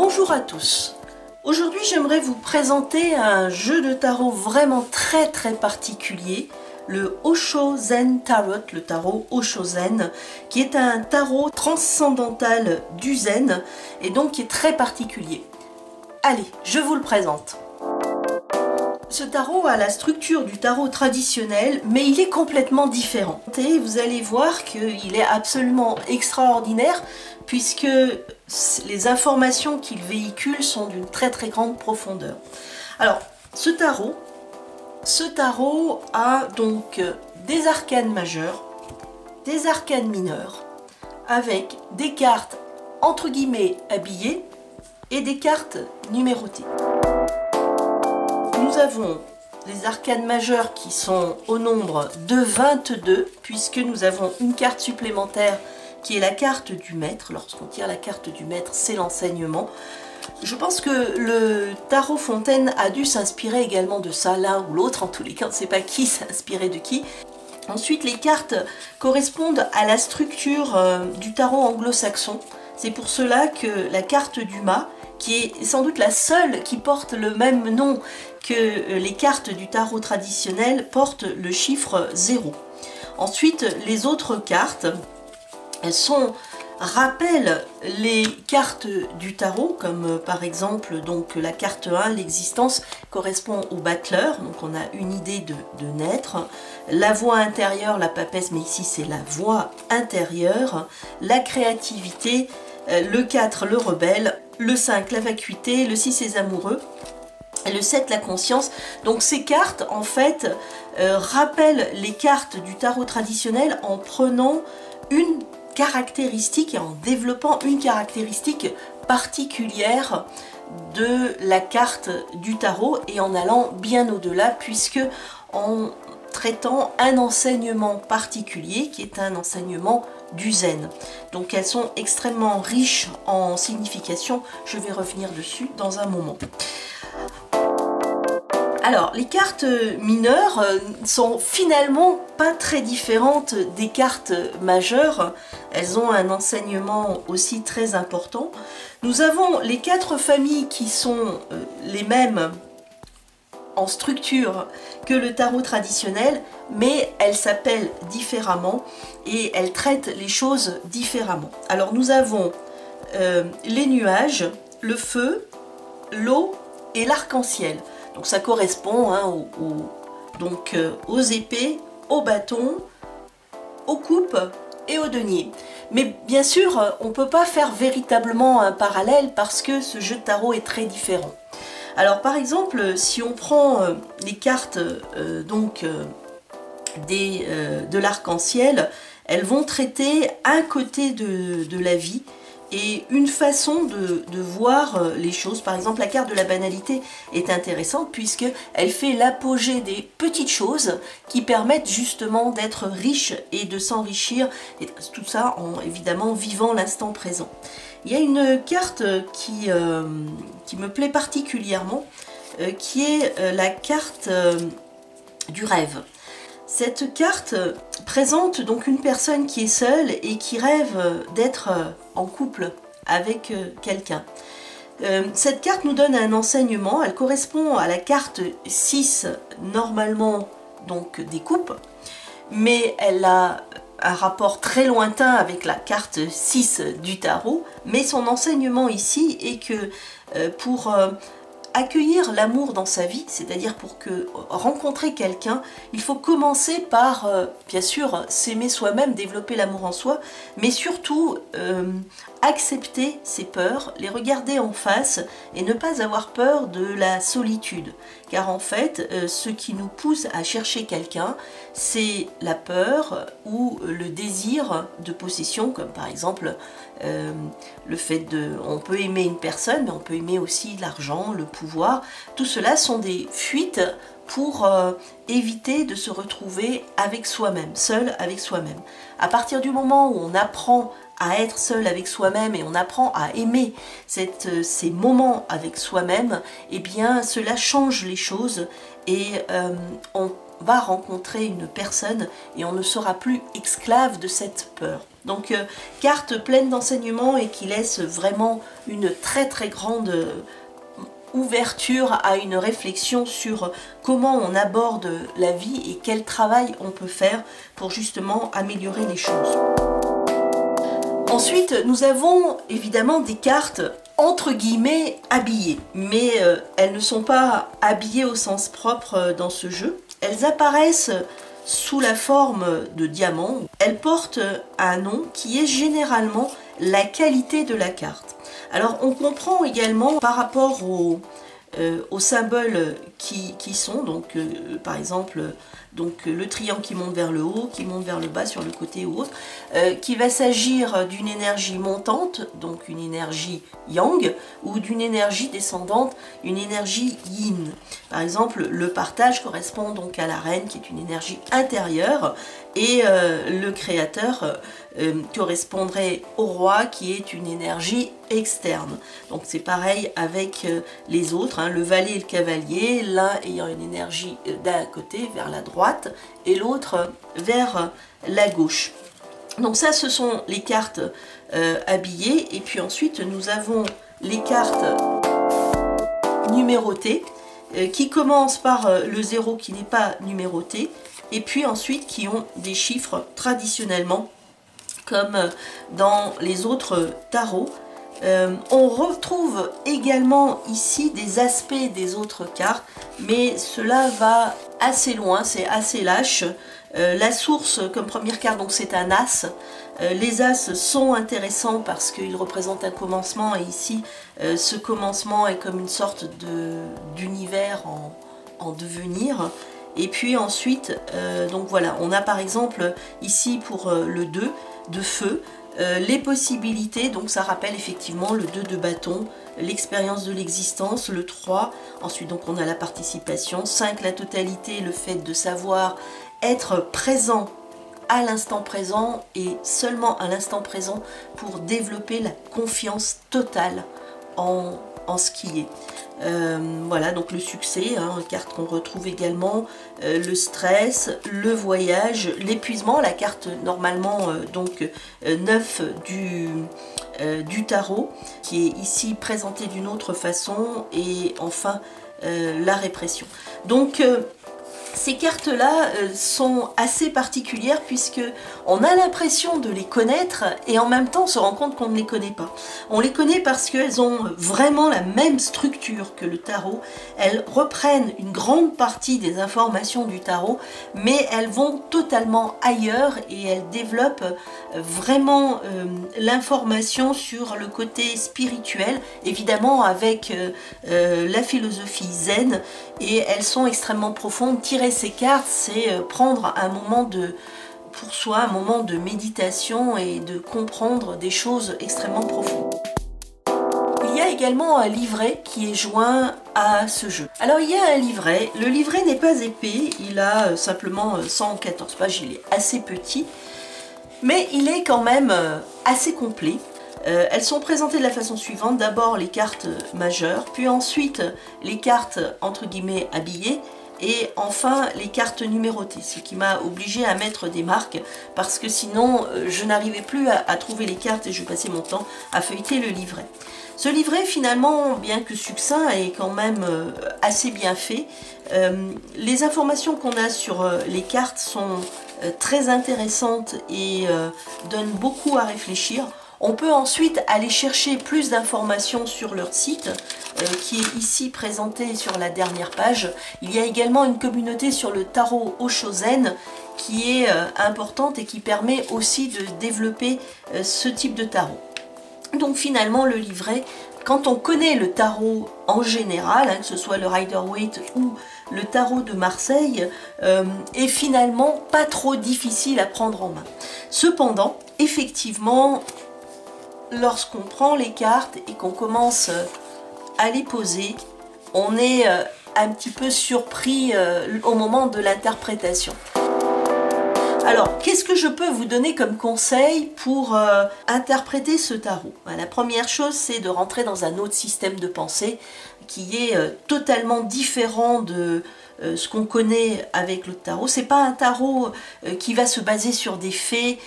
Bonjour à tous. Aujourd'hui j'aimerais vous présenter un jeu de tarot vraiment très particulier, le Osho Zen Tarot, le tarot Osho Zen, qui est un tarot transcendantal du Zen et donc qui est très particulier. Allez, je vous le présente. Ce tarot a la structure du tarot traditionnel, mais il est complètement différent. Et vous allez voir qu'il est absolument extraordinaire, puisque les informations qu'il véhicule sont d'une très grande profondeur. Alors, ce tarot a donc des arcanes majeures, des arcanes mineures, avec des cartes entre guillemets habillées et des cartes numérotées. Nous avons les arcanes majeures qui sont au nombre de 22, puisque nous avons une carte supplémentaire qui est la carte du maître. Lorsqu'on tire la carte du maître, c'est l'enseignement. Je pense que le tarot Fontaine a dû s'inspirer également de ça, l'un ou l'autre, en tous les cas, on ne sait pas qui s'est inspiré de qui. Ensuite, les cartes correspondent à la structure du tarot anglo-saxon. C'est pour cela que la carte du mât, qui est sans doute la seule qui porte le même nom que les cartes du tarot traditionnel, portent le chiffre 0. Ensuite, les autres cartes, elles rappellent les cartes du tarot, comme par exemple donc la carte 1, l'existence, correspond au battleur, donc on a une idée de naître. La voix intérieure, la papesse, mais ici c'est la voix intérieure. La créativité, le 4, le rebelle, le 5, la vacuité, le 6, les amoureux, et le 7, la conscience. Donc ces cartes, en fait, rappellent les cartes du tarot traditionnel en prenant une caractéristique et en développant une caractéristique particulière de la carte du tarot et en allant bien au-delà, puisque en traitant un enseignement particulier qui est un enseignement du Zen. Donc elles sont extrêmement riches en signification, je vais revenir dessus dans un moment. Alors, les cartes mineures sont finalement pas très différentes des cartes majeures. Elles ont un enseignement aussi très important. Nous avons les 4 familles qui sont les mêmes en structure que le tarot traditionnel, mais elles s'appellent différemment et elles traitent les choses différemment. Alors, nous avons les nuages, le feu, l'eau et l'arc-en-ciel. Donc ça correspond aux épées, aux bâtons, aux coupes et aux deniers. Mais bien sûr, on ne peut pas faire véritablement un parallèle parce que ce jeu de tarot est très différent. Alors par exemple, si on prend les cartes de l'arc-en-ciel, elles vont traiter un côté de la vie et une façon de voir les choses. Par exemple, la carte de la banalité est intéressante puisqu'elle fait l'apogée des petites choses qui permettent justement d'être riche et de s'enrichir, et tout ça en évidemment vivant l'instant présent. Il y a une carte qui me plaît particulièrement, qui est la carte du rêve. Cette carte présente donc une personne qui est seule et qui rêve d'être en couple avec quelqu'un. Cette carte nous donne un enseignement, elle correspond à la carte 6, normalement donc des coupes, mais elle a un rapport très lointain avec la carte 6 du tarot, mais son enseignement ici est que pour accueillir l'amour dans sa vie, c'est-à-dire pour rencontrer quelqu'un, il faut commencer par, bien sûr, s'aimer soi-même, développer l'amour en soi, mais surtout accepter ses peurs, les regarder en face et ne pas avoir peur de la solitude. Car en fait, ce qui nous pousse à chercher quelqu'un, c'est la peur ou le désir de possession, comme par exemple le fait on peut aimer une personne, mais on peut aimer aussi l'argent, le pouvoir. Tout cela sont des fuites pour éviter de se retrouver avec soi-même, seul avec soi-même. À partir du moment où on apprend à être seul avec soi-même et on apprend à aimer ces moments avec soi-même, eh bien cela change les choses et on va rencontrer une personne et on ne sera plus esclave de cette peur. Donc carte pleine d'enseignements et qui laisse vraiment une très très grande ouverture à une réflexion sur comment on aborde la vie et quel travail on peut faire pour justement améliorer les choses. Ensuite, nous avons évidemment des cartes entre guillemets habillées, mais elles ne sont pas habillées au sens propre dans ce jeu. Elles apparaissent sous la forme de diamants. Elles portent un nom qui est généralement la qualité de la carte. Alors on comprend également par rapport aux symboles qui sont, donc par exemple donc, le triangle qui monte vers le haut, qui monte vers le bas sur le côté ou autre, qu'il va s'agir d'une énergie montante, donc une énergie yang, ou d'une énergie descendante, une énergie yin. Par exemple, le partage correspond donc à la reine qui est une énergie intérieure, et le créateur correspondrait au roi qui est une énergie externe. Donc c'est pareil avec les autres, hein, le valet et le cavalier, l'un ayant une énergie d'un côté vers la droite et l'autre vers la gauche. Donc ça, ce sont les cartes habillées, et puis ensuite nous avons les cartes numérotées qui commencent par le 0 qui n'est pas numéroté, et puis ensuite qui ont des chiffres traditionnellement comme dans les autres tarots. On retrouve également ici des aspects des autres cartes, mais cela va assez loin, c'est assez lâche. La source comme première carte, donc c'est un as. Les as sont intéressants parce qu'ils représentent un commencement, et ici ce commencement est comme une sorte d'univers en devenir. Et puis ensuite, donc voilà, on a par exemple ici pour le 2 de feu, les possibilités, donc ça rappelle effectivement le 2 de bâton, l'expérience de l'existence, le 3, ensuite donc on a la participation, 5 la totalité, le fait de savoir être présent à l'instant présent et seulement à l'instant présent pour développer la confiance totale en ce qui est. Voilà, donc le succès, hein, carte qu'on retrouve également, le stress, le voyage, l'épuisement, la carte normalement donc 9 du tarot, qui est ici présentée d'une autre façon, et enfin la répression. Donc ces cartes-là sont assez particulières puisque on a l'impression de les connaître et en même temps on se rend compte qu'on ne les connaît pas. On les connaît parce qu'elles ont vraiment la même structure que le tarot. Elles reprennent une grande partie des informations du tarot, mais elles vont totalement ailleurs et elles développent vraiment l'information sur le côté spirituel, évidemment avec la philosophie zen, et elles sont extrêmement profondes. Tirer ces cartes, c'est prendre un moment pour soi, un moment de méditation et de comprendre des choses extrêmement profondes. Il y a également un livret qui est joint à ce jeu. Alors il y a un livret, le livret n'est pas épais, il a simplement 114 pages, il est assez petit, mais il est quand même assez complet. Elles sont présentées de la façon suivante: d'abord les cartes majeures, puis ensuite les cartes entre guillemets habillées, et enfin les cartes numérotées, ce qui m'a obligé à mettre des marques parce que sinon je n'arrivais plus à trouver les cartes et je passais mon temps à feuilleter le livret. Ce livret finalement, bien que succinct, est quand même assez bien fait. Les informations qu'on a sur les cartes sont très intéressantes et donnent beaucoup à réfléchir. On peut ensuite aller chercher plus d'informations sur leur site, qui est ici présenté sur la dernière page. Il y a également une communauté sur le tarot Oshozen qui est importante et qui permet aussi de développer ce type de tarot. Donc finalement le livret, quand on connaît le tarot en général, hein, que ce soit le Rider-Waite ou le tarot de Marseille, est finalement pas trop difficile à prendre en main. Cependant, effectivement, lorsqu'on prend les cartes et qu'on commence à les poser, on est un petit peu surpris au moment de l'interprétation. Alors, qu'est-ce que je peux vous donner comme conseil pour interpréter ce tarot? La première chose, c'est de rentrer dans un autre système de pensée qui est totalement différent ce qu'on connaît avec le tarot. C'est pas un tarot qui va se baser sur des faits,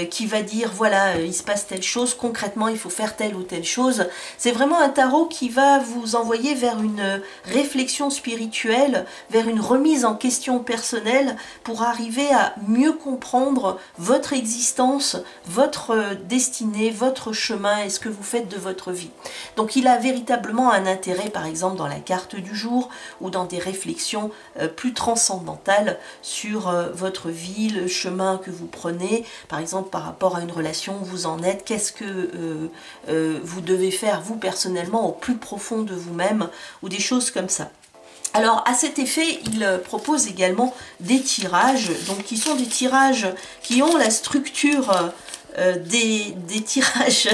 qui va dire voilà, il se passe telle chose, concrètement il faut faire telle ou telle chose. C'est vraiment un tarot qui va vous envoyer vers une réflexion spirituelle, vers une remise en question personnelle pour arriver à mieux comprendre votre existence, votre destinée, votre chemin et ce que vous faites de votre vie. Donc il a véritablement un intérêt par exemple dans la carte du jour ou dans des réflexions plus transcendantales sur votre vie, le chemin que vous prenez, par exemple par rapport à une relation où vous en êtes, qu'est-ce que vous devez faire vous personnellement au plus profond de vous-même ou des choses comme ça. Alors à cet effet, il propose également des tirages, donc qui sont des tirages qui ont la structure des tirages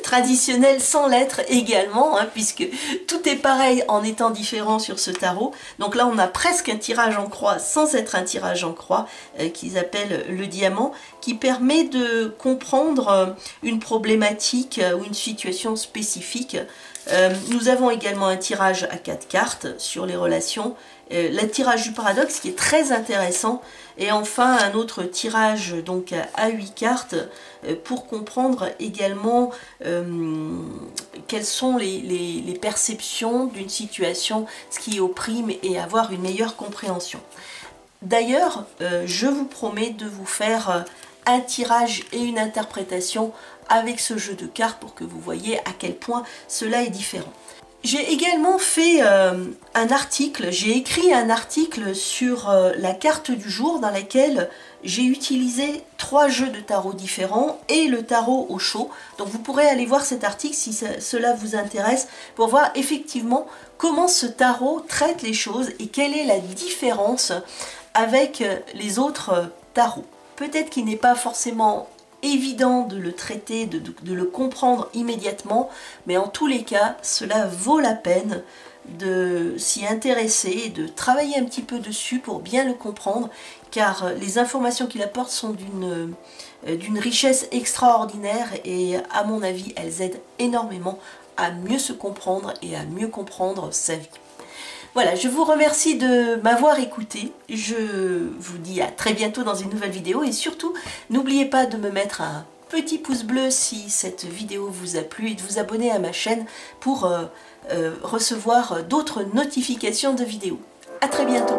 traditionnels sans lettres également, hein, puisque tout est pareil en étant différent sur ce tarot. Donc là on a presque un tirage en croix sans être un tirage en croix qu'ils appellent le diamant, qui permet de comprendre une problématique ou une situation spécifique. Nous avons également un tirage à 4 cartes sur les relations, le tirage du paradoxe qui est très intéressant, et enfin un autre tirage donc à 8 cartes pour comprendre également quelles sont les perceptions d'une situation, ce qui opprime, et avoir une meilleure compréhension. D'ailleurs, je vous promets de vous faire un tirage et une interprétation avec ce jeu de cartes pour que vous voyez à quel point cela est différent. J'ai également fait un article, j'ai écrit un article sur la carte du jour dans laquelle j'ai utilisé 3 jeux de tarot différents et le tarot au chaud. Donc vous pourrez aller voir cet article si cela vous intéresse pour voir effectivement comment ce tarot traite les choses et quelle est la différence avec les autres tarots. Peut-être qu'il n'est pas forcément évident de le traiter, de le comprendre immédiatement, mais en tous les cas, cela vaut la peine de s'y intéresser et de travailler un petit peu dessus pour bien le comprendre, car les informations qu'il apporte sont d'une richesse extraordinaire et à mon avis, elles aident énormément à mieux se comprendre et à mieux comprendre sa vie. Voilà, je vous remercie de m'avoir écouté, je vous dis à très bientôt dans une nouvelle vidéo et surtout, n'oubliez pas de me mettre un petit pouce bleu si cette vidéo vous a plu et de vous abonner à ma chaîne pour recevoir d'autres notifications de vidéos. À très bientôt.